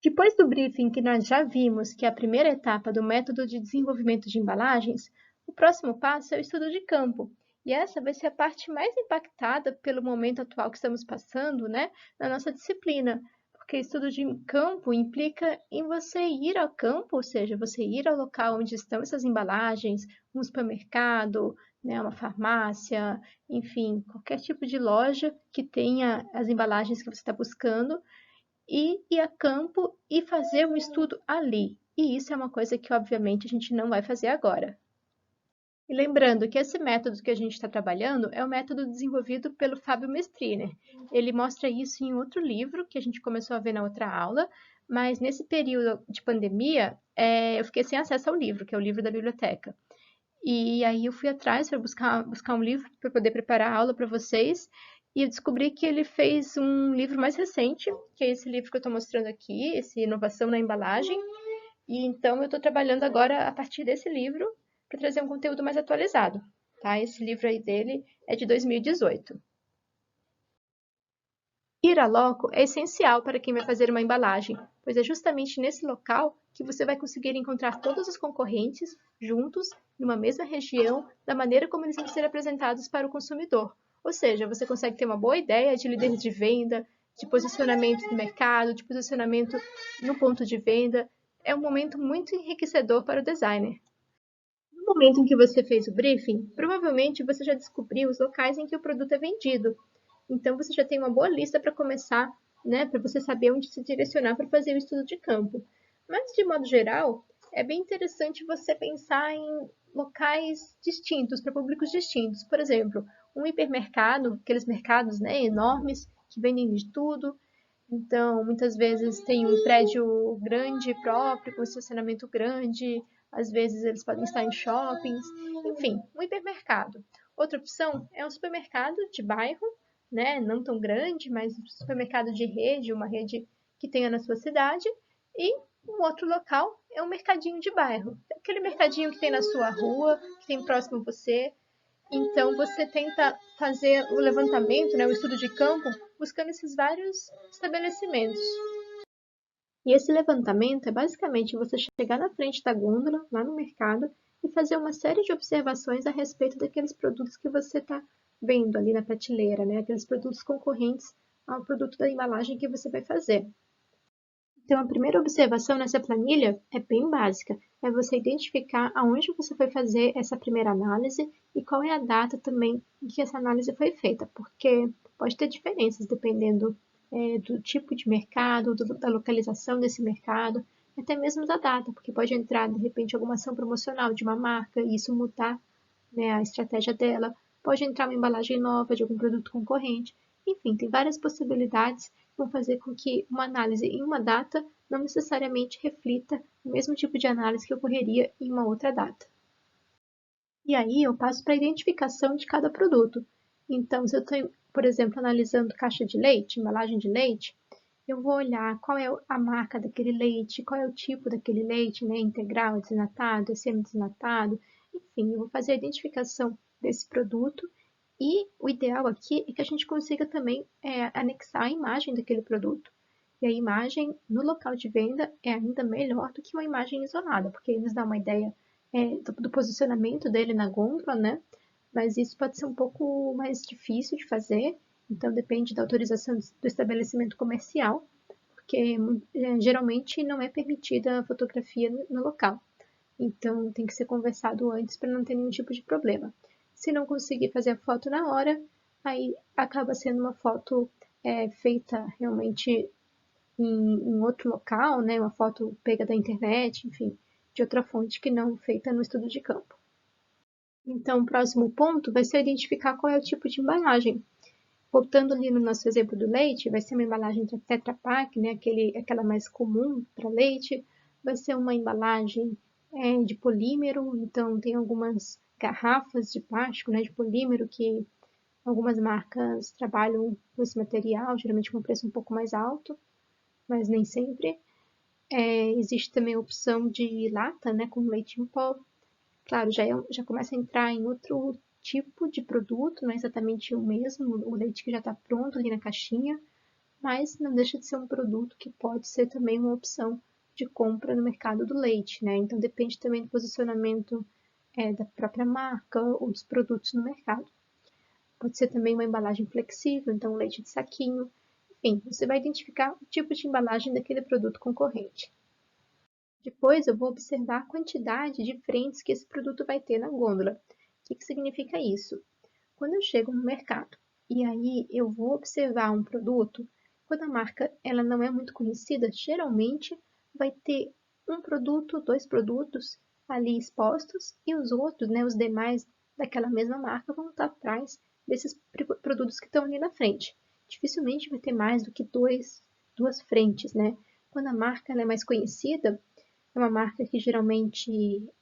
Depois do briefing que nós já vimos, que é a primeira etapa do método de desenvolvimento de embalagens, o próximo passo é o estudo de campo. E essa vai ser a parte mais impactada pelo momento atual que estamos passando, né, na nossa disciplina, porque estudo de campo implica em você ir ao campo, ou seja, você ir ao local onde estão essas embalagens, um supermercado, né, uma farmácia, enfim, qualquer tipo de loja que tenha as embalagens que você está buscando, e ir a campo e fazer um estudo ali. E isso é uma coisa que, obviamente, a gente não vai fazer agora. E lembrando que esse método que a gente está trabalhando é o método desenvolvido pelo Fábio Mestriner. Ele mostra isso em outro livro que a gente começou a ver na outra aula, mas nesse período de pandemia, eu fiquei sem acesso ao livro, que é o livro da biblioteca. E aí eu fui atrás para buscar um livro para poder preparar a aula para vocês. E eu descobri que ele fez um livro mais recente, que é esse livro que eu estou mostrando aqui, esse Inovação na Embalagem. E então eu estou trabalhando agora a partir desse livro para trazer um conteúdo mais atualizado. Tá? Esse livro aí dele é de 2018. Ir a loco é essencial para quem vai fazer uma embalagem, pois é justamente nesse local que você vai conseguir encontrar todos os concorrentes juntos, numa mesma região, da maneira como eles vão ser apresentados para o consumidor. Ou seja, você consegue ter uma boa ideia de líder de venda, de posicionamento no mercado, de posicionamento no ponto de venda. É um momento muito enriquecedor para o designer. No momento em que você fez o briefing, provavelmente você já descobriu os locais em que o produto é vendido. Então você já tem uma boa lista para começar, né, para você saber onde se direcionar para fazer o estudo de campo. Mas de modo geral, é bem interessante você pensar em locais distintos, para públicos distintos. Por exemplo, um hipermercado, aqueles mercados, né, enormes que vendem de tudo. Então, muitas vezes tem um prédio grande próprio, com estacionamento grande, às vezes eles podem estar em shoppings, enfim, um hipermercado. Outra opção é um supermercado de bairro, né, não tão grande, mas um supermercado de rede, uma rede que tenha na sua cidade. E um outro local é um mercadinho de bairro, aquele mercadinho que tem na sua rua, que tem próximo a você. Então, você tenta fazer o levantamento, né, o estudo de campo, buscando esses vários estabelecimentos. E esse levantamento é basicamente você chegar na frente da gôndola, lá no mercado, e fazer uma série de observações a respeito daqueles produtos que você está vendo ali na prateleira, né, aqueles produtos concorrentes ao produto da embalagem que você vai fazer. Então, a primeira observação nessa planilha é bem básica, é você identificar aonde você foi fazer essa primeira análise e qual é a data também em que essa análise foi feita, porque pode ter diferenças dependendo do tipo de mercado, da localização desse mercado, até mesmo da data, porque pode entrar de repente alguma ação promocional de uma marca e isso mudar, né, a estratégia dela, pode entrar uma embalagem nova de algum produto concorrente, enfim, tem várias possibilidades que vão fazer com que uma análise em uma data não necessariamente reflita o mesmo tipo de análise que ocorreria em uma outra data. E aí eu passo para a identificação de cada produto. Então, se eu estou, por exemplo, analisando caixa de leite, embalagem de leite, eu vou olhar qual é a marca daquele leite, qual é o tipo daquele leite, né? Integral, é desnatado, é semi-desnatado, enfim, eu vou fazer a identificação desse produto e o ideal aqui é que a gente consiga também anexar a imagem daquele produto. E a imagem no local de venda é ainda melhor do que uma imagem isolada, porque aí nos dá uma ideia do posicionamento dele na gôndola, né? Mas isso pode ser um pouco mais difícil de fazer, então depende da autorização do estabelecimento comercial, porque geralmente não é permitida a fotografia no local. Então tem que ser conversado antes para não ter nenhum tipo de problema. Se não conseguir fazer a foto na hora, aí acaba sendo uma foto feita realmente em outro local, né? Uma foto pega da internet, enfim, de outra fonte que não feita no estudo de campo. Então, o próximo ponto vai ser identificar qual é o tipo de embalagem. Voltando ali no nosso exemplo do leite, vai ser uma embalagem de Tetra Pak, né? Aquela mais comum para leite. Vai ser uma embalagem de polímero, então tem algumas garrafas de plástico, né, de polímero, que algumas marcas trabalham com esse material, geralmente com um preço um pouco mais alto, mas nem sempre. Existe também a opção de lata, né, com leite em pó. Claro, já começa a entrar em outro tipo de produto, não é exatamente o mesmo, o leite que já está pronto ali na caixinha, mas não deixa de ser um produto que pode ser também uma opção de compra no mercado do leite, né? Então depende também do posicionamento da própria marca ou dos produtos no mercado. Pode ser também uma embalagem flexível, então leite de saquinho. Enfim, você vai identificar o tipo de embalagem daquele produto concorrente. Depois eu vou observar a quantidade de frentes que esse produto vai ter na gôndola. O que significa isso? Quando eu chego no mercado e aí eu vou observar um produto, quando a marca ela não é muito conhecida, geralmente vai ter um produto, dois produtos ali expostos e os outros, né, os demais daquela mesma marca vão estar atrás desses produtos que estão ali na frente. Dificilmente vai ter mais do que duas frentes, né? Quando a marca ela é mais conhecida, é uma marca que geralmente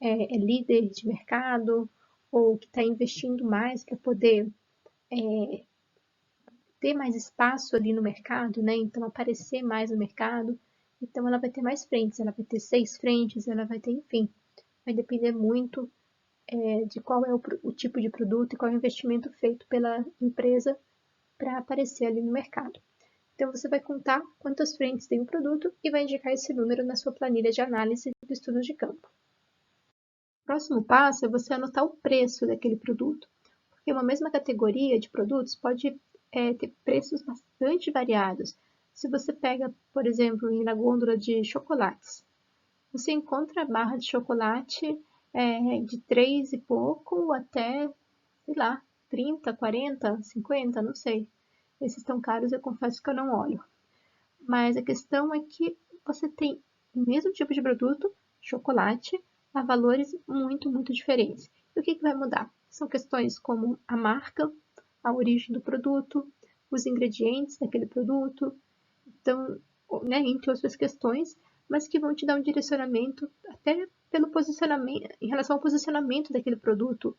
é líder de mercado ou que está investindo mais para poder ter mais espaço ali no mercado, né? Então aparecer mais no mercado. Então ela vai ter mais frentes, ela vai ter 6 frentes, ela vai ter, enfim, vai depender muito de qual é o tipo de produto e qual é o investimento feito pela empresa para aparecer ali no mercado. Então você vai contar quantas frentes tem o produto e vai indicar esse número na sua planilha de análise do estudo de campo. O próximo passo é você anotar o preço daquele produto, porque uma mesma categoria de produtos pode ter preços bastante variados. Se você pega, por exemplo, na gôndola de chocolates, você encontra a barra de chocolate de 3 e pouco até, sei lá, 30, 40, 50, não sei. Esses tão caros eu confesso que eu não olho. Mas a questão é que você tem o mesmo tipo de produto, chocolate, a valores muito, muito diferentes. E o que vai mudar? São questões como a marca, a origem do produto, os ingredientes daquele produto, então, né, entre outras questões, mas que vão te dar um direcionamento até pelo posicionamento, em relação ao posicionamento daquele produto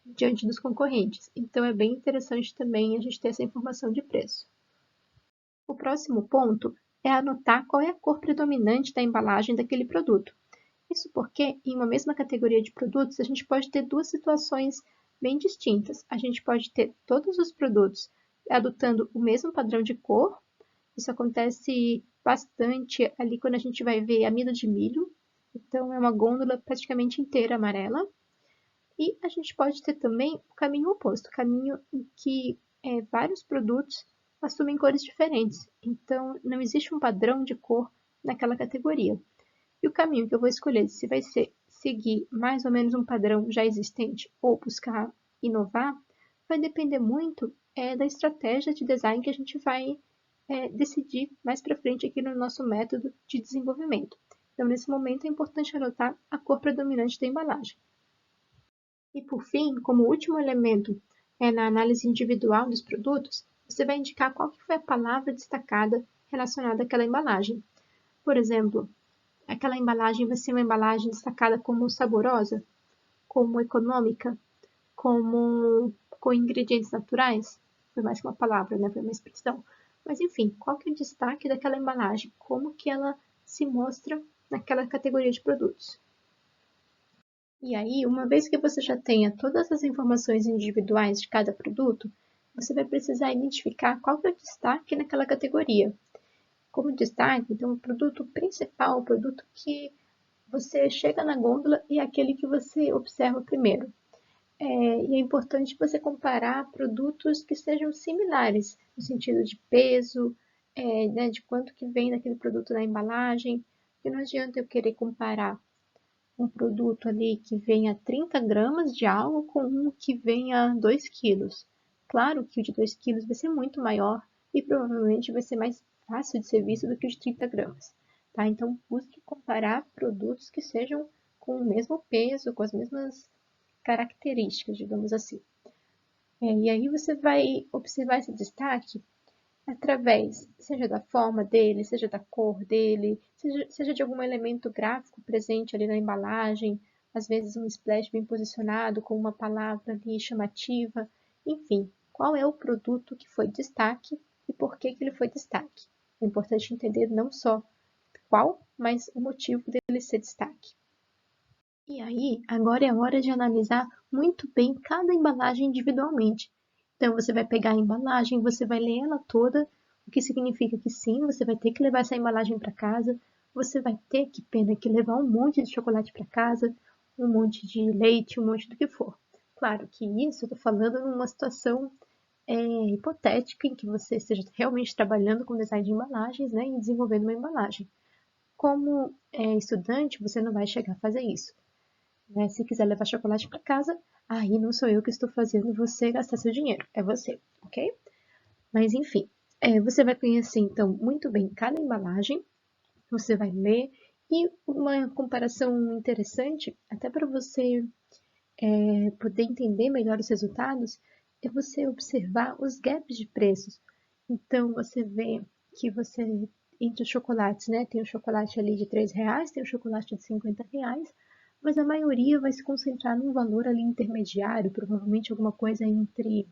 diante dos concorrentes. Então, é bem interessante também a gente ter essa informação de preço. O próximo ponto é anotar qual é a cor predominante da embalagem daquele produto. Isso porque, em uma mesma categoria de produtos, a gente pode ter duas situações bem distintas. A gente pode ter todos os produtos adotando o mesmo padrão de cor. Isso acontece bastante ali quando a gente vai ver amido de milho. Então, é uma gôndola praticamente inteira amarela. E a gente pode ter também o caminho oposto, o caminho em que vários produtos assumem cores diferentes. Então, não existe um padrão de cor naquela categoria. E o caminho que eu vou escolher, se vai ser seguir mais ou menos um padrão já existente ou buscar inovar, vai depender muito da estratégia de design que a gente vai decidir mais para frente aqui no nosso método de desenvolvimento. Então, nesse momento, é importante anotar a cor predominante da embalagem. E por fim, como último elemento na análise individual dos produtos, você vai indicar qual que foi a palavra destacada relacionada àquela embalagem. Por exemplo, aquela embalagem vai ser uma embalagem destacada como saborosa, como econômica, como com ingredientes naturais. Foi mais que uma palavra, né? Foi uma expressão. Mas enfim, qual que é o destaque daquela embalagem? Como que ela se mostra naquela categoria de produtos? E aí, uma vez que você já tenha todas as informações individuais de cada produto, você vai precisar identificar qual é o destaque naquela categoria. Como destaque, então, o produto principal, o produto que você chega na gôndola e é aquele que você observa primeiro. E é importante você comparar produtos que sejam similares, no sentido de peso, né, de quanto que vem daquele produto na embalagem, porque não adianta eu querer comparar um produto ali que venha 30 gramas de algo com um que venha 2 quilos. Claro que o de 2 quilos vai ser muito maior e provavelmente vai ser mais fácil de ser visto do que o de 30 gramas. Tá? Então, busque comparar produtos que sejam com o mesmo peso, com as mesmas características, digamos assim. E aí você vai observar esse destaque através, seja da forma dele, seja da cor dele, seja de algum elemento gráfico presente ali na embalagem, às vezes um splash bem posicionado com uma palavra ali chamativa, enfim, qual é o produto que foi destaque e por que ele foi destaque. É importante entender não só qual, mas o motivo dele ser destaque. E aí, agora é hora de analisar muito bem cada embalagem individualmente. Então, você vai pegar a embalagem, você vai ler ela toda o que significa que sim, você vai ter que levar essa embalagem para casa, você vai ter que levar um monte de chocolate para casa, um monte de leite, um monte do que for. Claro que isso eu estou falando numa situação hipotética em que você esteja realmente trabalhando com design de embalagens, né, e desenvolvendo uma embalagem. Como estudante, você não vai chegar a fazer isso, né? Se quiser levar chocolate para casa, aí não sou eu que estou fazendo você gastar seu dinheiro, é você, ok? Mas enfim, você vai conhecer então muito bem cada embalagem, você vai ler e uma comparação interessante, até para você poder entender melhor os resultados, é você observar os gaps de preços. Então você vê que você entre os chocolates, né? Tem o chocolate ali de R$ 3, tem o chocolate de R$ 50, mas a maioria vai se concentrar num valor ali intermediário, provavelmente alguma coisa entre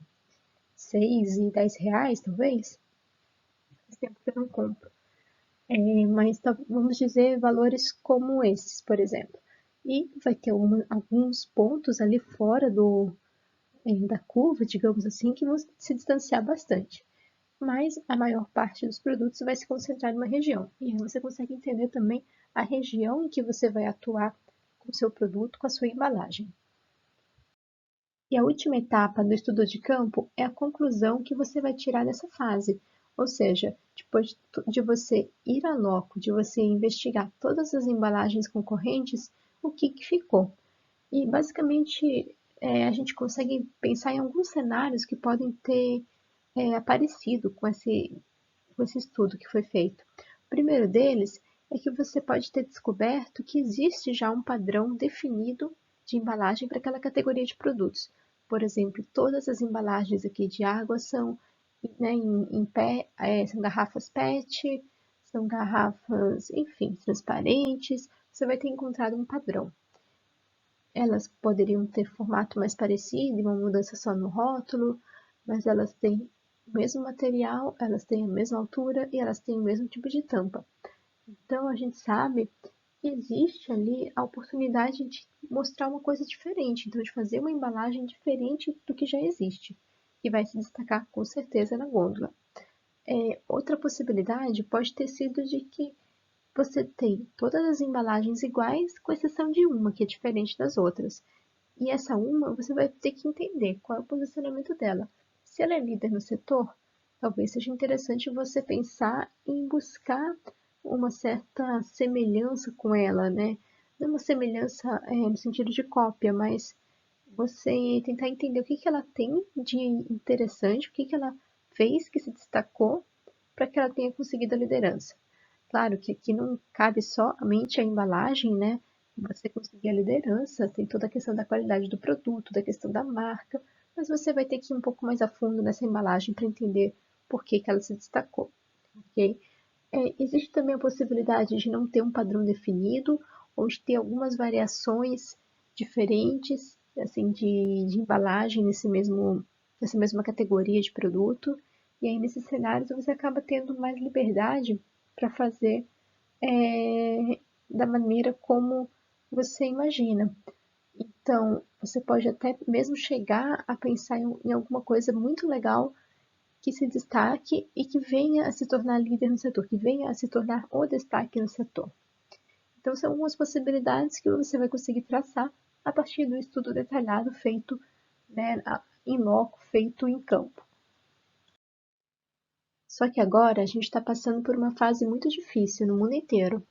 6 e R$ 10, talvez. Faz tempo que eu não compro. Mas vamos dizer valores como esses, por exemplo. E vai ter alguns pontos ali fora da curva, digamos assim, que vão se distanciar bastante. Mas a maior parte dos produtos vai se concentrar em uma região. E aí você consegue entender também a região em que você vai atuar com o seu produto, com a sua embalagem. E a última etapa do estudo de campo é a conclusão que você vai tirar dessa fase. Ou seja, depois de você ir a loco, de você investigar todas as embalagens concorrentes, o que ficou. E basicamente a gente consegue pensar em alguns cenários que podem ter aparecido com esse estudo que foi feito. O primeiro deles é que você pode ter descoberto que existe já um padrão definido de embalagem para aquela categoria de produtos. Por exemplo, todas as embalagens aqui de água são, né, são garrafas PET, são garrafas, enfim, transparentes. Você vai ter encontrado um padrão. Elas poderiam ter formato mais parecido, uma mudança só no rótulo, mas elas têm o mesmo material, elas têm a mesma altura e elas têm o mesmo tipo de tampa. Então a gente sabe que existe ali a oportunidade de mostrar uma coisa diferente, então de fazer uma embalagem diferente do que já existe, que vai se destacar com certeza na gôndola. Outra possibilidade pode ter sido de que você tem todas as embalagens iguais, com exceção de uma, que é diferente das outras. E essa uma, você vai ter que entender qual é o posicionamento dela. Se ela é líder no setor, talvez seja interessante você pensar em buscar uma certa semelhança com ela, né? Não uma semelhança no sentido de cópia, mas você tentar entender o que ela tem de interessante, o que ela fez que se destacou para que ela tenha conseguido a liderança. Claro que aqui não cabe somente a embalagem, né? Você conseguir a liderança, tem toda a questão da qualidade do produto, da questão da marca, mas você vai ter que ir um pouco mais a fundo nessa embalagem para entender por que ela se destacou, ok? Existe também a possibilidade de não ter um padrão definido, ou de ter algumas variações diferentes, assim, de embalagem nessa mesma categoria de produto, e aí nesses cenários você acaba tendo mais liberdade para fazer da maneira como você imagina. Então, você pode até mesmo chegar a pensar em alguma coisa muito legal que se destaque e que venha a se tornar líder no setor, que venha a se tornar o destaque no setor. Então, são algumas possibilidades que você vai conseguir traçar a partir do estudo detalhado feito, né, em loco, feito em campo. Só que agora a gente está passando por uma fase muito difícil no mundo inteiro.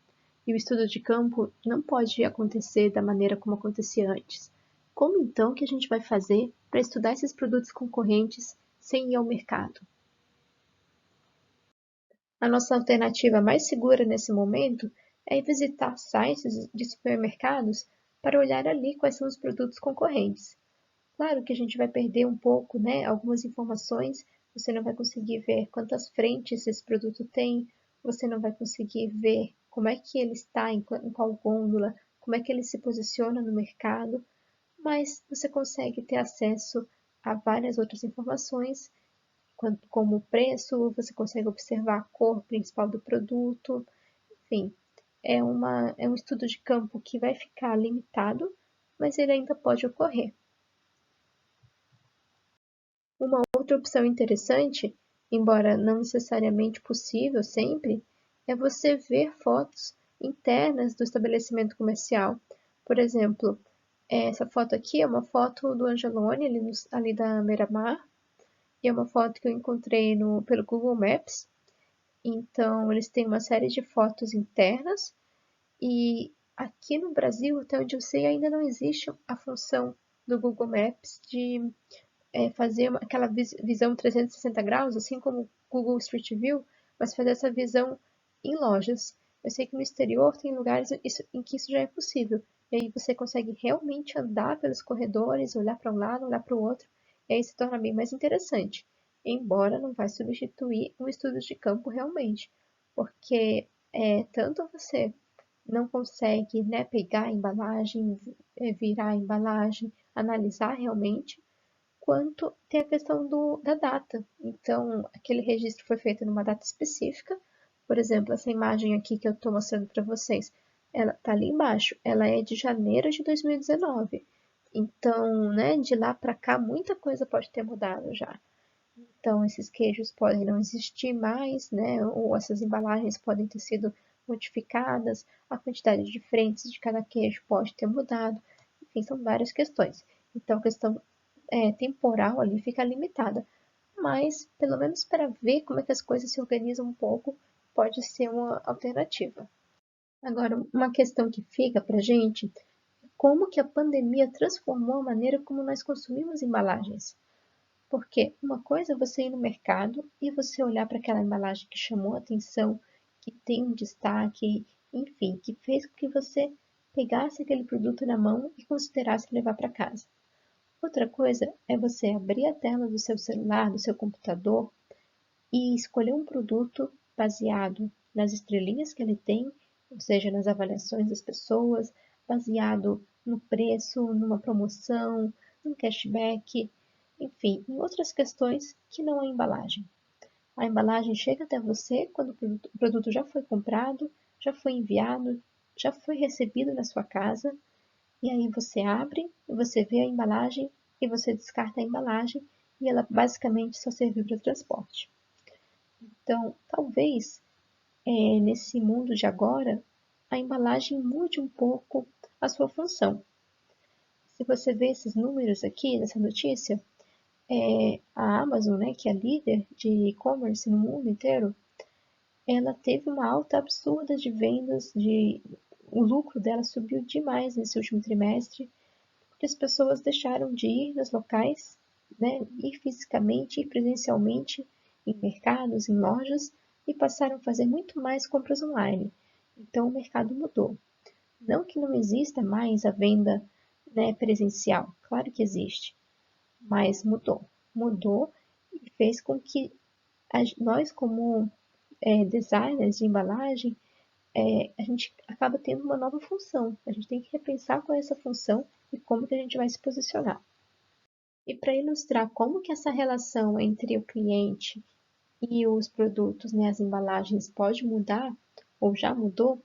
E o estudo de campo não pode acontecer da maneira como acontecia antes. Como então que a gente vai fazer para estudar esses produtos concorrentes sem ir ao mercado? A nossa alternativa mais segura nesse momento é visitar sites de supermercados para olhar ali quais são os produtos concorrentes. Claro que a gente vai perder um pouco, né, algumas informações, você não vai conseguir ver quantas frentes esse produto tem, você não vai conseguir ver como é que ele está, em qual gôndola, como é que ele se posiciona no mercado, mas você consegue ter acesso a várias outras informações, como o preço, você consegue observar a cor principal do produto, enfim, é um estudo de campo que vai ficar limitado, mas ele ainda pode ocorrer. Uma outra opção interessante embora não necessariamente possível sempre, é você ver fotos internas do estabelecimento comercial. Por exemplo, essa foto aqui é uma foto do Angelone, ali da Beira-Mar, e é uma foto que eu encontrei pelo Google Maps. Então, eles têm uma série de fotos internas, e aqui no Brasil, até onde eu sei, ainda não existe a função do Google Maps de fazer aquela visão 360 graus, assim como o Google Street View, mas fazer essa visão em lojas. Eu sei que no exterior tem lugares em que isso já é possível. E aí você consegue realmente andar pelos corredores, olhar para um lado, olhar para o outro, e aí se torna bem mais interessante. Embora não vai substituir um estudo de campo realmente, porque tanto você não consegue, né, pegar a embalagem, virar a embalagem, analisar realmente, quanto tem a questão da data. Então, aquele registro foi feito numa data específica. Por exemplo, essa imagem aqui que eu estou mostrando para vocês, ela está ali embaixo. Ela é de janeiro de 2019. Então, né, de lá para cá, muita coisa pode ter mudado já. Então, esses queijos podem não existir mais, né? Ou essas embalagens podem ter sido modificadas, a quantidade de frentes de cada queijo pode ter mudado. Enfim, são várias questões. Então, a questão temporal ali fica limitada. Mas, pelo menos para ver como é que as coisas se organizam um pouco, pode ser uma alternativa. Agora, uma questão que fica para a gente é como que a pandemia transformou a maneira como nós consumimos embalagens. Porque uma coisa é você ir no mercado e você olhar para aquela embalagem que chamou a atenção, que tem um destaque, enfim, que fez com que você pegasse aquele produto na mão e considerasse levar para casa. Outra coisa é você abrir a tela do seu celular, do seu computador e escolher um produto baseado nas estrelinhas que ele tem, ou seja, nas avaliações das pessoas, baseado no preço, numa promoção, num cashback, enfim, em outras questões que não a embalagem. A embalagem chega até você quando o produto já foi comprado, já foi enviado, já foi recebido na sua casa, e aí você abre, você vê a embalagem e você descarta a embalagem e ela basicamente só serviu para transporte. Então, talvez nesse mundo de agora, a embalagem mude um pouco a sua função. Se você vê esses números aqui nessa notícia, a Amazon, né, que é a líder de e-commerce no mundo inteiro, ela teve uma alta absurda de vendas, o lucro dela subiu demais nesse último trimestre, porque as pessoas deixaram de ir nos locais, né, ir fisicamente, ir presencialmente em mercados, em lojas, e passaram a fazer muito mais compras online. Então o mercado mudou. Não que não exista mais a venda, né, presencial, claro que existe, mas mudou. Mudou e fez com que nós, como designers de embalagem, a gente acaba tendo uma nova função. A gente tem que repensar qual é essa função e como que a gente vai se posicionar. E para ilustrar como que essa relação entre o cliente e os produtos, né, as embalagens, pode mudar, ou já mudou,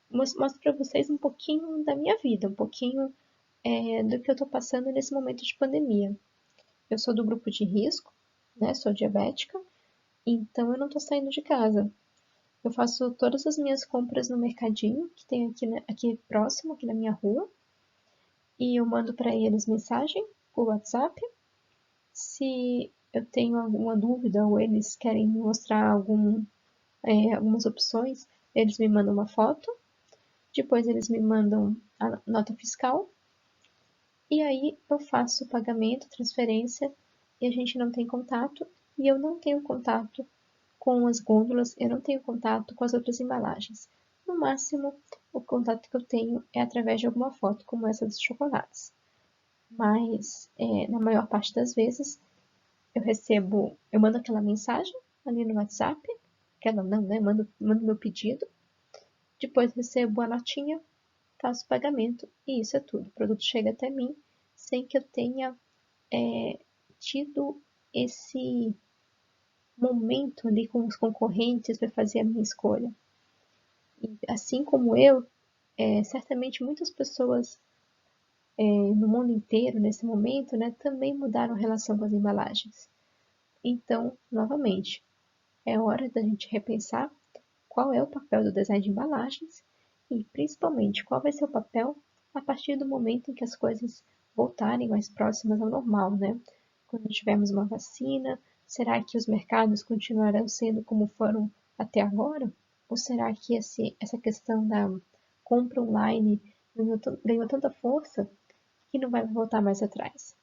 mostro para vocês um pouquinho da minha vida, um pouquinho do que eu estou passando nesse momento de pandemia. Eu sou do grupo de risco, né, sou diabética, então eu não estou saindo de casa. Eu faço todas as minhas compras no mercadinho, que tem aqui próximo, aqui na minha rua, e eu mando para eles mensagem por WhatsApp. Se eu tenho alguma dúvida ou eles querem me mostrar algumas opções, eles me mandam uma foto, depois eles me mandam a nota fiscal, e aí eu faço o pagamento, transferência, e a gente não tem contato, e eu não tenho contato com as gôndolas, eu não tenho contato com as outras embalagens. No máximo, o contato que eu tenho é através de alguma foto, como essa dos chocolates. Mas, na maior parte das vezes, eu mando aquela mensagem ali no WhatsApp, aquela não, né? Mando meu pedido, depois recebo a notinha, faço o pagamento e isso é tudo. O produto chega até mim sem que eu tenha tido esse momento ali com os concorrentes para fazer a minha escolha. E, assim como eu, certamente muitas pessoas no mundo inteiro nesse momento, né, também mudaram a relação com as embalagens. Então, novamente, é hora da gente repensar qual é o papel do design de embalagens e, principalmente, qual vai ser o papel a partir do momento em que as coisas voltarem mais próximas ao normal, né? Quando tivermos uma vacina, será que os mercados continuarão sendo como foram até agora? Ou será que essa questão da compra online ganhou tanta força que não vai voltar mais atrás?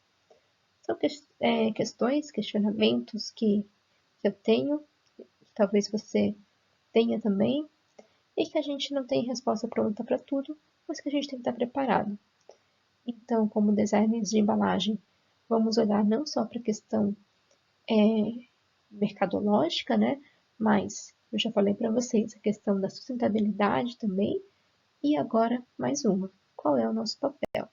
São questões, questionamentos que eu tenho, que talvez você tenha também, e que a gente não tem resposta pronta para tudo, mas que a gente tem que estar preparado. Então, como designers de embalagem, vamos olhar não só para a questão mercadológica, né? Mas eu já falei para vocês a questão da sustentabilidade também. E agora mais uma: qual é o nosso papel?